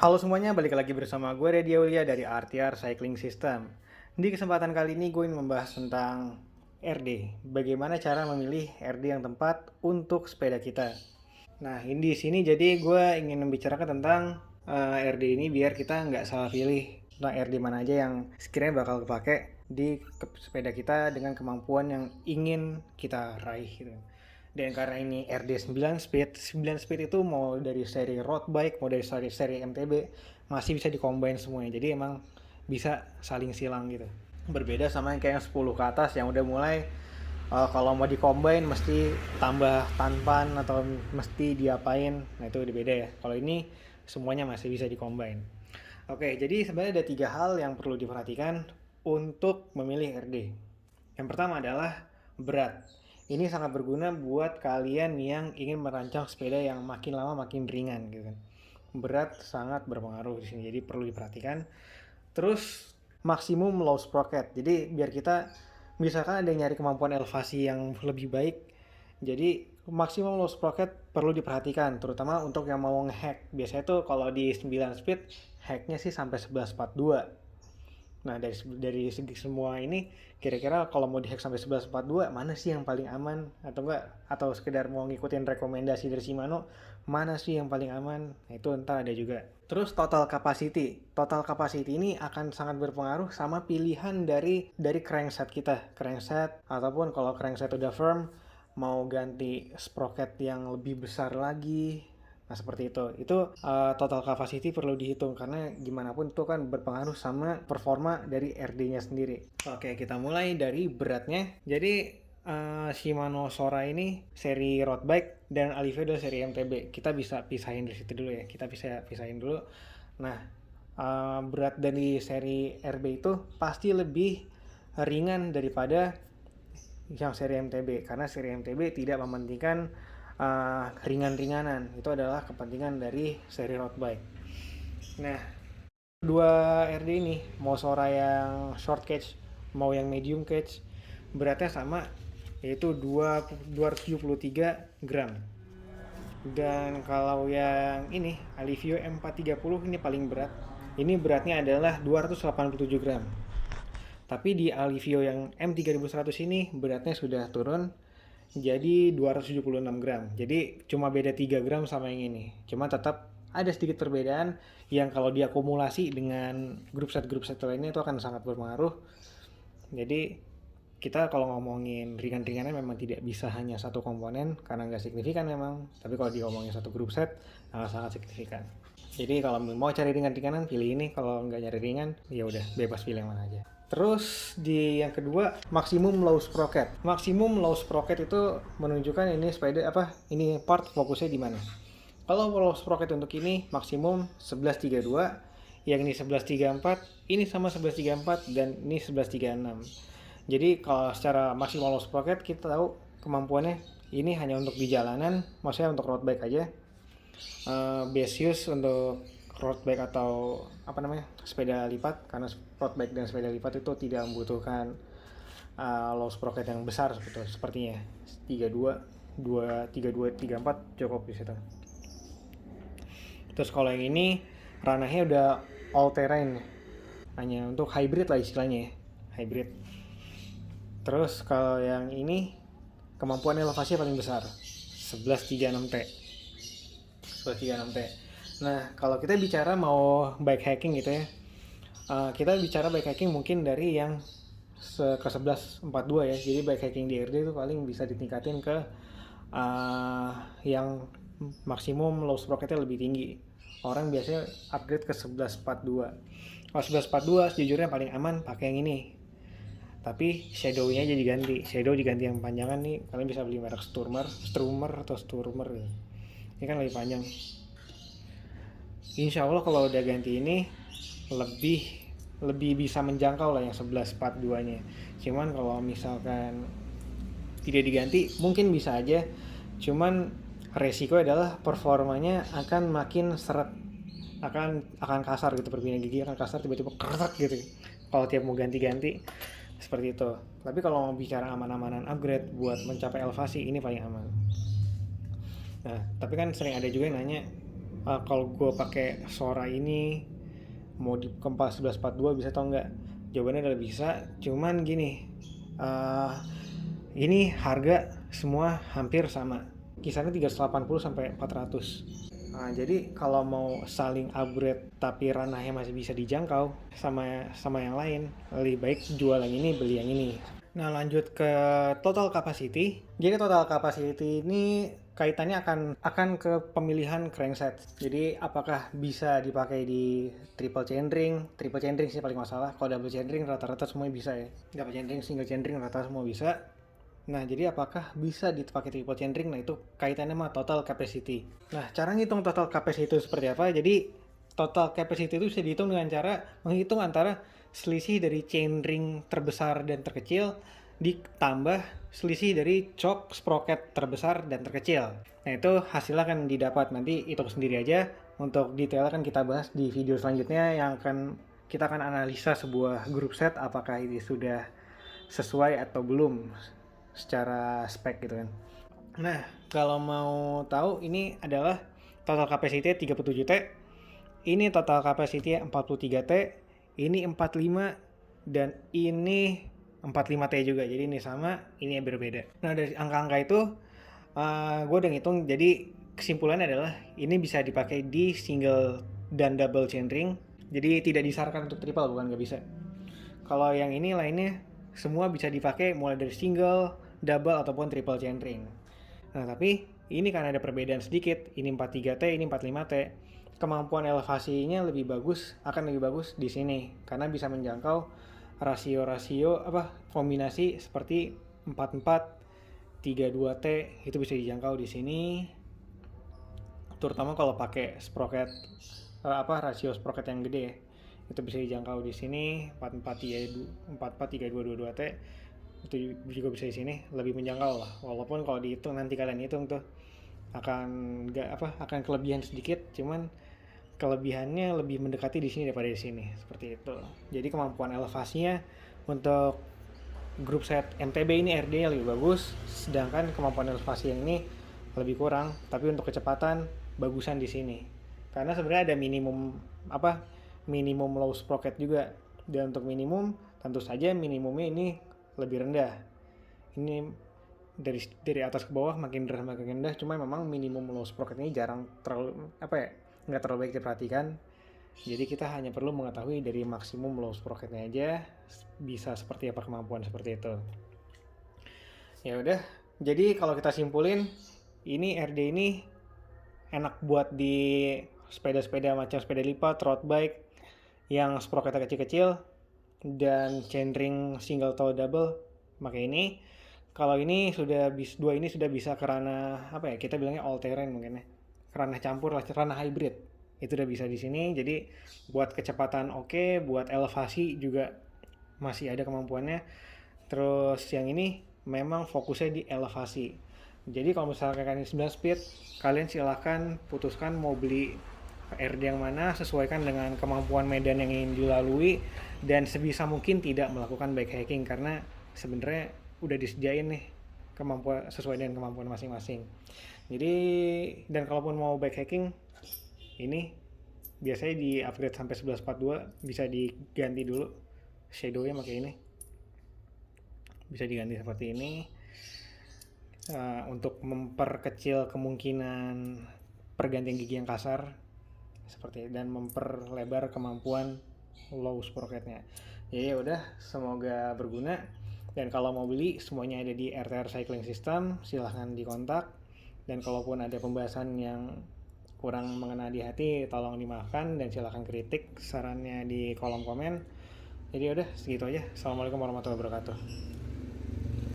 Halo semuanya, balik lagi bersama gue Redi Aulia dari RTR Cycling System. Di kesempatan kali ini gue ingin membahas tentang RD. Bagaimana cara memilih RD yang tepat untuk sepeda kita. Nah, ini di sini jadi gue ingin membicarakan tentang RD ini biar kita nggak salah pilih tentang RD mana aja yang sekiranya bakal kepake di sepeda kita dengan kemampuan yang ingin kita raih gitu. Dan karena ini RD 9 speed, 9 speed itu mau dari seri road bike, mau dari seri MTB masih bisa dikombin semuanya. Jadi emang bisa saling silang gitu. Berbeda sama yang kayak yang 10 ke atas yang udah mulai kalau mau di-combine mesti tambah tanpan atau mesti diapain. Nah, itu udah beda ya. Kalau ini semuanya masih bisa di-combine. Oke, jadi sebenarnya ada 3 hal yang perlu diperhatikan untuk memilih RD. Yang pertama adalah berat. Ini sangat berguna buat kalian yang ingin merancang sepeda yang makin lama makin ringan gitu kan. Berat sangat berpengaruh di sini, jadi perlu diperhatikan. Terus maksimum low sprocket. Jadi biar kita misalkan ada yang nyari kemampuan elevasi yang lebih baik, jadi maksimum low sprocket perlu diperhatikan, terutama untuk yang mau ngehack. Biasanya tuh kalau di 9 speed hacknya sih sampai 1142. Nah, dari segi semua ini kira-kira kalau mau dihack sampai 1142 mana sih yang paling aman atau enggak, atau sekedar mau ngikutin rekomendasi dari Shimano mana sih yang paling aman? Nah, itu entah ada juga. Terus total capacity. Total capacity ini akan sangat berpengaruh sama pilihan dari crankset kita. Crankset ataupun kalau crankset udah firm mau ganti sprocket yang lebih besar lagi. Nah, seperti itu. Itu total capacity perlu dihitung karena gimana pun itu kan berpengaruh sama performa dari RD-nya sendiri. Oke, kita mulai dari beratnya. Jadi Shimano Sora ini seri road bike dan Alivio seri MTB. Kita bisa pisahin dari situ dulu ya. Kita bisa pisahin dulu. Nah, berat dari seri RB itu pasti lebih ringan daripada yang seri MTB karena seri MTB tidak mementingkan ringan-ringanan. Itu adalah kepentingan dari seri road bike. Nah, dua RD ini mau Sora yang short cage mau yang medium cage beratnya sama, yaitu 273 gram. Dan kalau yang ini Alivio M430 ini paling berat. Ini beratnya adalah 287 gram. Tapi di Alivio yang M3100 ini beratnya sudah turun jadi 276 gram. Jadi cuma beda 3 gram sama yang ini. Cuma tetap ada sedikit perbedaan yang kalau diakumulasi dengan grup set lainnya itu akan sangat berpengaruh. Jadi kita kalau ngomongin ringan-ringannya memang tidak bisa hanya satu komponen karena nggak signifikan memang. Tapi kalau diomongin satu grup set sangat signifikan. Jadi kalau mau cari ringan-ringanan pilih ini, kalau nggak nyari ringan ya udah bebas pilih yang mana aja. Terus di yang kedua maksimum low sprocket. Maksimum low sprocket itu menunjukkan ini sepeda apa? Ini part fokusnya di mana. Kalau low sprocket untuk ini maksimum 1132, yang ini 1134, ini sama 1134 dan ini 1136. Jadi kalau secara maksimal low sprocket kita tahu kemampuannya ini hanya untuk di jalanan, maksudnya untuk road bike aja. Base use untuk road bike atau apa namanya sepeda lipat, karena road bike dan sepeda lipat itu tidak membutuhkan low sprocket yang besar sepertinya 32 232 34 cukup di situ. Terus kalau yang ini ranahnya udah all terrain, hanya untuk hybrid lah istilahnya ya, hybrid. Terus kalau yang ini kemampuan elevasinya paling besar 1136T. 1136T. Nah, kalau kita bicara mau bike hacking gitu ya, kita bicara bike hacking mungkin dari yang ke 1142 ya. Jadi bike hacking di RD itu paling bisa ditingkatin ke yang maksimum low sprocketnya lebih tinggi. Orang biasanya upgrade ke 1142. Kalau 1142 sejujurnya paling aman pakai yang ini. Tapi shadow-nya aja diganti. Shadow diganti yang panjangan nih. Kalian bisa beli merek Sturmer nih. Ini kan lebih panjang. Insya Allah kalau udah ganti ini lebih lebih bisa menjangkau lah yang 1142 nya. Cuman kalau misalkan tidak diganti mungkin bisa aja, cuman resiko adalah performanya akan makin seret, akan kasar gitu, perpindahan gigi akan kasar, tiba-tiba kerak gitu kalau tiap mau ganti-ganti seperti itu. Tapi kalau mau bicara aman-amanan upgrade buat mencapai elevasi ini paling aman. Nah, tapi kan sering ada juga yang nanya Kalau gue pakai Sora ini mau di Kompas 1142 bisa atau enggak? Jawabannya adalah bisa, cuman gini, uh, ini harga semua hampir sama, kisarannya 380 sampai 400. Nah, jadi kalau mau saling upgrade tapi ranahnya masih bisa dijangkau sama sama yang lain, lebih baik jual yang ini beli yang ini. Nah, lanjut ke total capacity. Jadi total capacity ini kaitannya akan ke pemilihan crankset. Jadi apakah bisa dipakai di triple chainring? Triple chainring sih paling masalah. Kalau double chainring rata-rata semua bisa ya. Double chainring, single chainring rata-rata semua bisa. Nah, jadi apakah bisa dipakai triple chainring? Nah, itu kaitannya sama total capacity. Nah, cara ngitung total capacity itu seperti apa? Jadi total capacity itu bisa dihitung dengan cara menghitung antara selisih dari chainring terbesar dan terkecil ditambah selisih dari choke sprocket terbesar dan terkecil. Nah, itu hasilnya akan didapat, nanti hitung sendiri aja. Untuk detail akan kita bahas di video selanjutnya yang kita akan analisa sebuah group set apakah ini sudah sesuai atau belum secara spek gitu kan. Nah, kalau mau tahu ini adalah total capacity 37T, ini total capacity 43T, ini 45, dan ini 45T juga. Jadi ini sama, ini berbeda. Nah, dari angka-angka itu gue udah ngitung, jadi kesimpulannya adalah ini bisa dipakai di single dan double chainring. Jadi tidak disarankan untuk triple, bukan nggak bisa. Kalau yang ini lainnya semua bisa dipakai mulai dari single, double ataupun triple chainring. Nah, tapi ini karena ada perbedaan sedikit, ini 43T, ini 45T. Kemampuan elevasinya akan lebih bagus di sini karena bisa menjangkau rasio-rasio kombinasi seperti 44, 32T itu bisa dijangkau di sini. Terutama kalau pakai sprocket rasio sprocket yang gede itu bisa dijangkau di sini 44, 32, 22T itu juga bisa di sini lebih menjangkau lah, walaupun kalau dihitung nanti kalian hitung tuh akan kelebihan sedikit, cuman kelebihannya lebih mendekati di sini daripada di sini seperti itu. Jadi kemampuan elevasinya untuk grup set MTB ini RD lebih bagus, sedangkan kemampuan elevasi yang ini lebih kurang, tapi untuk kecepatan bagusan di sini karena sebenarnya ada minimum low sprocket juga, dan untuk minimum tentu saja minimumnya ini lebih rendah. Ini dari atas ke bawah makin rendah, cuma memang minimum low sprocket ini jarang nggak terlalu baik diperhatikan. Jadi kita hanya perlu mengetahui dari maksimum low sprocketnya aja bisa seperti apa kemampuan seperti itu. Ya udah, jadi kalau kita simpulin, ini RD ini enak buat di sepeda-sepeda macam sepeda lipat, road bike yang sprocketnya kecil-kecil dan chainring single atau double pakai ini. Kalau ini dua ini sudah bisa ke ranah kita bilangnya all terrain mungkin ya, ranah campur lah, ranah hybrid itu udah bisa di sini. Jadi buat kecepatan oke, buat elevasi juga masih ada kemampuannya. Terus yang ini memang fokusnya di elevasi. Jadi kalau misalkan kalian 9 speed, kalian silahkan putuskan mau beli RD yang mana, sesuaikan dengan kemampuan medan yang ingin dilalui, dan sebisa mungkin tidak melakukan bikehacking karena sebenarnya udah disediain nih kemampuan sesuai dengan kemampuan masing-masing. Jadi, dan kalaupun mau bikehacking, ini biasanya di upgrade sampai 1142 bisa diganti dulu shadownya pakai ini, bisa diganti seperti ini untuk memperkecil kemungkinan pergantian gigi yang kasar seperti dan memperlebar kemampuan low sprocketnya. Ya udah, semoga berguna. Dan kalau mau beli semuanya ada di RTR Cycling System, silahkan dikontak. Dan kalaupun ada pembahasan yang kurang mengena di hati, tolong dimaafkan dan silahkan kritik sarannya di kolom komen. Jadi udah segitu aja. Assalamualaikum warahmatullahi wabarakatuh.